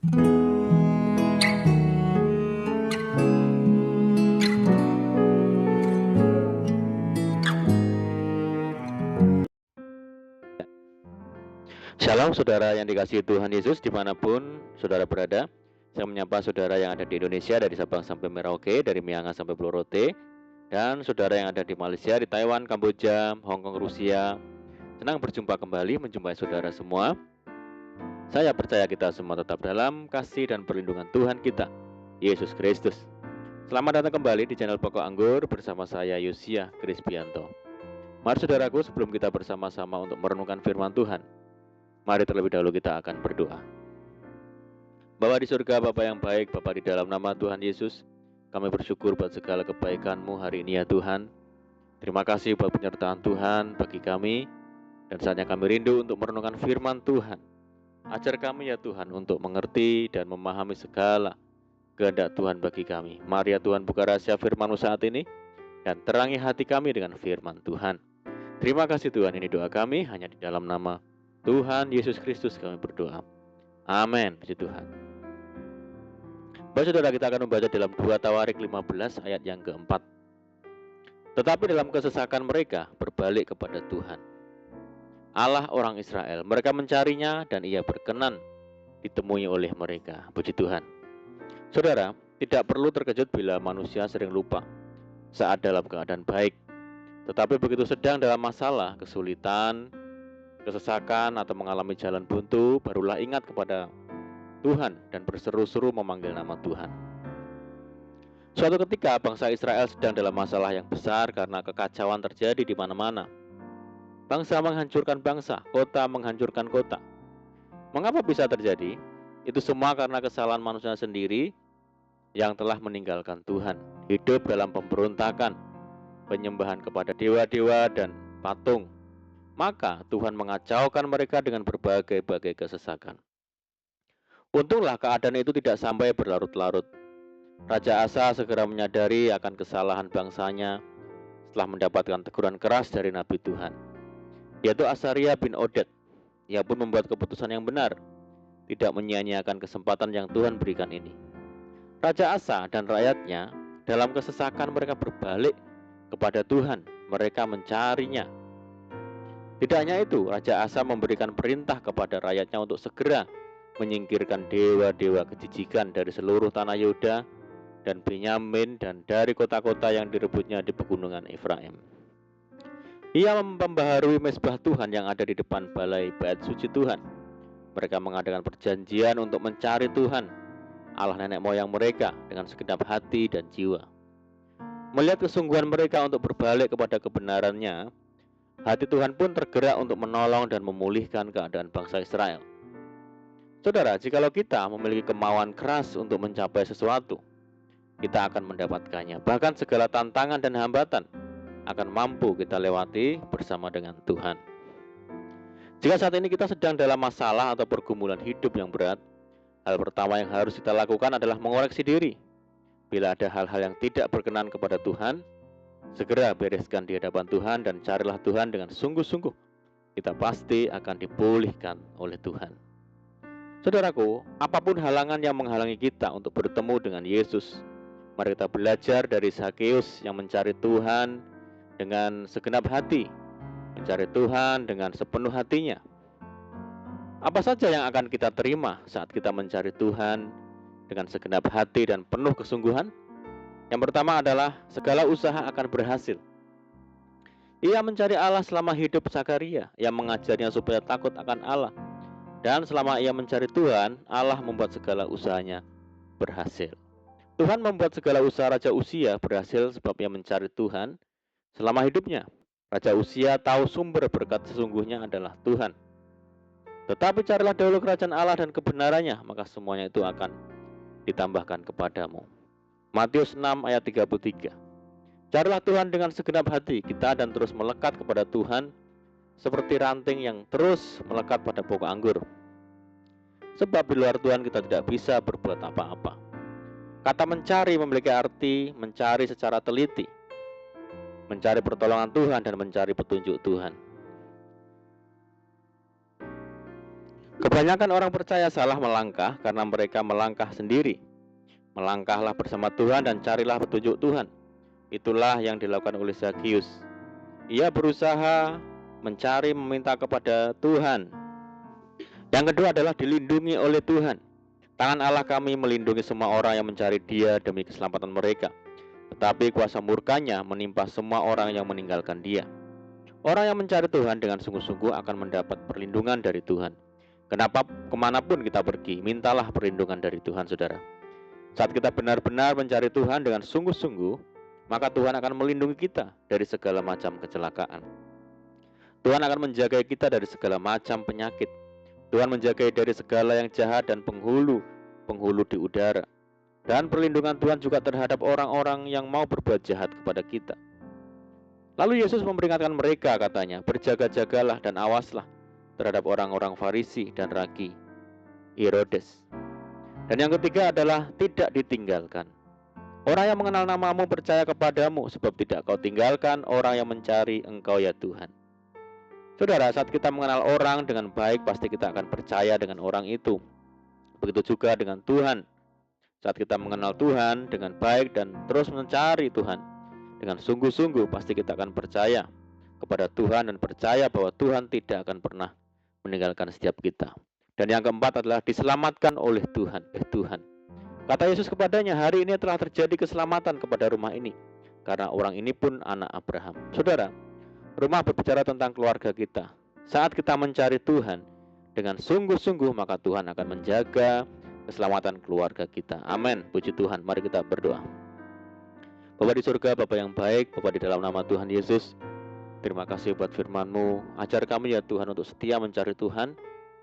Shalom saudara yang dikasihi Tuhan Yesus dimanapun saudara berada. Saya menyapa saudara yang ada di Indonesia dari Sabang sampai Merauke, dari Miangas sampai Pulau Rote, dan saudara yang ada di Malaysia, di Taiwan, Kamboja, Hong Kong, Rusia. Senang berjumpa kembali, menjumpai saudara semua. Saya percaya kita semua tetap dalam kasih dan perlindungan Tuhan kita, Yesus Kristus. Selamat datang kembali di channel Pokok Anggur bersama saya Yosia Krispianto. Mari saudaraku, sebelum kita bersama-sama untuk merenungkan firman Tuhan, mari terlebih dahulu kita akan berdoa. Bapa di surga, Bapa yang baik, Bapa di dalam nama Tuhan Yesus, kami bersyukur buat segala kebaikan-Mu hari ini ya Tuhan. Terima kasih buat penyertaan Tuhan bagi kami, dan saatnya kami rindu untuk merenungkan firman Tuhan. Ajar kami ya Tuhan untuk mengerti dan memahami segala kehendak Tuhan bagi kami. Mari ya Tuhan, buka rahasia firman-Mu saat ini, dan terangi hati kami dengan firman Tuhan. Terima kasih Tuhan, ini doa kami hanya di dalam nama Tuhan Yesus Kristus kami berdoa. Amin. Puji Tuhan. Baik saudara, kita akan membaca dalam 2 Tawarik 15 ayat yang keempat. Tetapi dalam kesesakan mereka berbalik kepada Tuhan, Allah orang Israel. Mereka mencarinya dan Ia berkenan ditemui oleh mereka. Puji Tuhan. Saudara, tidak perlu terkejut bila manusia sering lupa saat dalam keadaan baik. Tetapi begitu sedang dalam masalah, kesulitan, kesesakan atau mengalami jalan buntu, barulah ingat kepada Tuhan dan berseru-seru memanggil nama Tuhan. Suatu ketika bangsa Israel sedang dalam masalah yang besar karena kekacauan terjadi di mana-mana. Bangsa menghancurkan bangsa, kota menghancurkan kota. Mengapa bisa terjadi? Itu semua karena kesalahan manusia sendiri yang telah meninggalkan Tuhan, hidup dalam pemberontakan, penyembahan kepada dewa-dewa dan patung. Maka Tuhan mengacaukan mereka dengan berbagai-bagai kesesakan. Untunglah keadaan itu tidak sampai berlarut-larut. Raja Asa segera menyadari akan kesalahan bangsanya setelah mendapatkan teguran keras dari Nabi Tuhan, yaitu Asaria bin Oded. Ia pun membuat keputusan yang benar, tidak menyia-nyiakan kesempatan yang Tuhan berikan ini. Raja Asa dan rakyatnya dalam kesesakan mereka berbalik kepada Tuhan, mereka mencarinya. Tidak hanya itu, Raja Asa memberikan perintah kepada rakyatnya untuk segera menyingkirkan dewa-dewa kejijikan dari seluruh tanah Yehuda dan Benyamin dan dari kota-kota yang direbutnya di pegunungan Efraim. Ia membaharui mezbah Tuhan yang ada di depan balai bait suci Tuhan. Mereka mengadakan perjanjian untuk mencari Tuhan, Allah nenek moyang mereka, dengan segenap hati dan jiwa. Melihat kesungguhan mereka untuk berbalik kepada kebenarannya, hati Tuhan pun tergerak untuk menolong dan memulihkan keadaan bangsa Israel. Saudara, jikalau kita memiliki kemauan keras untuk mencapai sesuatu, kita akan mendapatkannya. Bahkan segala tantangan dan hambatan akan mampu kita lewati bersama dengan Tuhan. Jika saat ini kita sedang dalam masalah atau pergumulan hidup yang berat, hal pertama yang harus kita lakukan adalah mengoreksi diri. Bila ada hal-hal yang tidak berkenan kepada Tuhan, segera bereskan di hadapan Tuhan dan carilah Tuhan dengan sungguh-sungguh. Kita pasti akan dipulihkan oleh Tuhan. Saudaraku, apapun halangan yang menghalangi kita untuk bertemu dengan Yesus, mari kita belajar dari Zakheus yang mencari Tuhan dengan segenap hati, mencari Tuhan dengan sepenuh hatinya. Apa saja yang akan kita terima saat kita mencari Tuhan dengan segenap hati dan penuh kesungguhan? Yang pertama adalah segala usaha akan berhasil. Ia mencari Allah selama hidup Zakaria, yang mengajarnya supaya takut akan Allah. Dan selama ia mencari Tuhan, Allah membuat segala usahanya berhasil. Tuhan membuat segala usaha Raja Uzia berhasil sebab ia mencari Tuhan selama hidupnya. Raja Uzia tahu sumber berkat sesungguhnya adalah Tuhan. Tetapi carilah dahulu kerajaan Allah dan kebenarannya, maka semuanya itu akan ditambahkan kepadamu. Matius 6 ayat 33. Carilah Tuhan dengan segenap hati kita dan terus melekat kepada Tuhan seperti ranting yang terus melekat pada pokok anggur. Sebab di luar Tuhan kita tidak bisa berbuat apa-apa. Kata mencari memiliki arti mencari secara teliti, mencari pertolongan Tuhan dan mencari petunjuk Tuhan. Kebanyakan orang percaya salah melangkah karena mereka melangkah sendiri. Melangkahlah bersama Tuhan dan carilah petunjuk Tuhan. Itulah yang dilakukan oleh Zakius. Ia berusaha mencari, meminta kepada Tuhan. Yang kedua adalah dilindungi oleh Tuhan. Tangan Allah kami melindungi semua orang yang mencari Dia demi keselamatan mereka. Tetapi kuasa murkanya menimpa semua orang yang meninggalkan Dia. Orang yang mencari Tuhan dengan sungguh-sungguh akan mendapat perlindungan dari Tuhan. Kemanapun kita pergi, mintalah perlindungan dari Tuhan, saudara. Saat kita benar-benar mencari Tuhan dengan sungguh-sungguh, maka Tuhan akan melindungi kita dari segala macam kecelakaan. Tuhan akan menjaga kita dari segala macam penyakit. Tuhan menjaga dari segala yang jahat dan penghulu di udara. Dan perlindungan Tuhan juga terhadap orang-orang yang mau berbuat jahat kepada kita. Lalu Yesus memperingatkan mereka, katanya, berjaga-jagalah dan awaslah terhadap orang-orang Farisi dan ragi Herodes. Dan yang ketiga adalah tidak ditinggalkan. Orang yang mengenal namamu percaya kepadamu, sebab tidak kau tinggalkan orang yang mencari engkau, ya Tuhan. Saudara, saat kita mengenal orang dengan baik, pasti kita akan percaya dengan orang itu. Begitu juga dengan Tuhan. Saat kita mengenal Tuhan dengan baik dan terus mencari Tuhan dengan sungguh-sungguh, pasti kita akan percaya kepada Tuhan dan percaya bahwa Tuhan tidak akan pernah meninggalkan setiap kita. Dan yang keempat adalah diselamatkan oleh Tuhan. Tuhan. Kata Yesus kepadanya, hari ini telah terjadi keselamatan kepada rumah ini, karena orang ini pun anak Abraham. Saudara, rumah berbicara tentang keluarga kita. Saat kita mencari Tuhan dengan sungguh-sungguh, maka Tuhan akan menjaga keselamatan keluarga kita. Amin. Puji Tuhan. Mari kita berdoa. Bapa di surga, Bapa yang baik, Bapa di dalam nama Tuhan Yesus, terima kasih buat firman-Mu. Ajar kami ya Tuhan untuk setia mencari Tuhan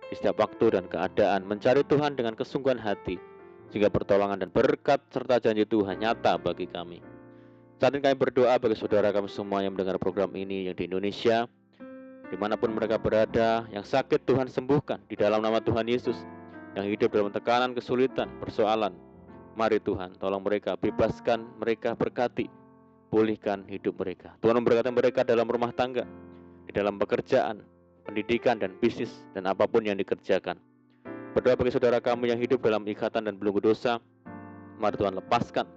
di setiap waktu dan keadaan. Mencari Tuhan dengan kesungguhan hati, sehingga pertolongan dan berkat serta janji Tuhan nyata bagi kami. Saat ini kami berdoa bagi saudara kami semua yang mendengar program ini, yang di Indonesia, dimanapun mereka berada, yang sakit Tuhan sembuhkan di dalam nama Tuhan Yesus, yang hidup dalam tekanan, kesulitan, persoalan. Mari Tuhan, tolong mereka, bebaskan mereka, berkati, pulihkan hidup mereka. Tuhan memberkati mereka dalam rumah tangga, di dalam pekerjaan, pendidikan dan bisnis, dan apapun yang dikerjakan. Berdoa bagi saudara kami yang hidup dalam ikatan dan belenggu dosa, mari Tuhan lepaskan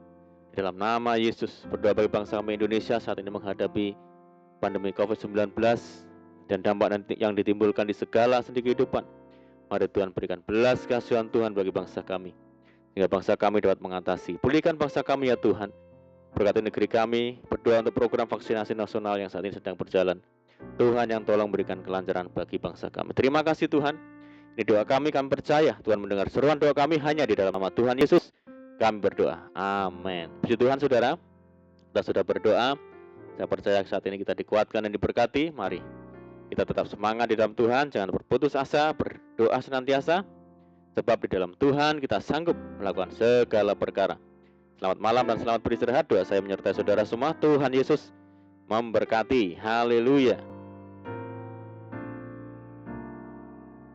di dalam nama Yesus. Berdoa bagi bangsa kami Indonesia saat ini menghadapi pandemi COVID-19 dan dampak yang ditimbulkan di segala sendi kehidupan. Mari Tuhan berikan belas kasihan Tuhan bagi bangsa kami, sehingga bangsa kami dapat mengatasi. Pulihkan bangsa kami ya Tuhan. Berkati negeri kami. Berdoa untuk program vaksinasi nasional yang saat ini sedang berjalan. Tuhan yang tolong berikan kelancaran bagi bangsa kami. Terima kasih Tuhan. Ini doa kami percaya Tuhan mendengar seruan doa kami hanya di dalam nama Tuhan Yesus. Kami berdoa. Amin. Puji Tuhan saudara. Kita sudah berdoa. Saya percaya saat ini kita dikuatkan dan diberkati. Mari kita tetap semangat di dalam Tuhan. Jangan berputus asa. Berdoa senantiasa. Sebab di dalam Tuhan kita sanggup melakukan segala perkara. Selamat malam dan selamat beristirahat. Doa saya menyertai saudara semua. Tuhan Yesus memberkati. Haleluya.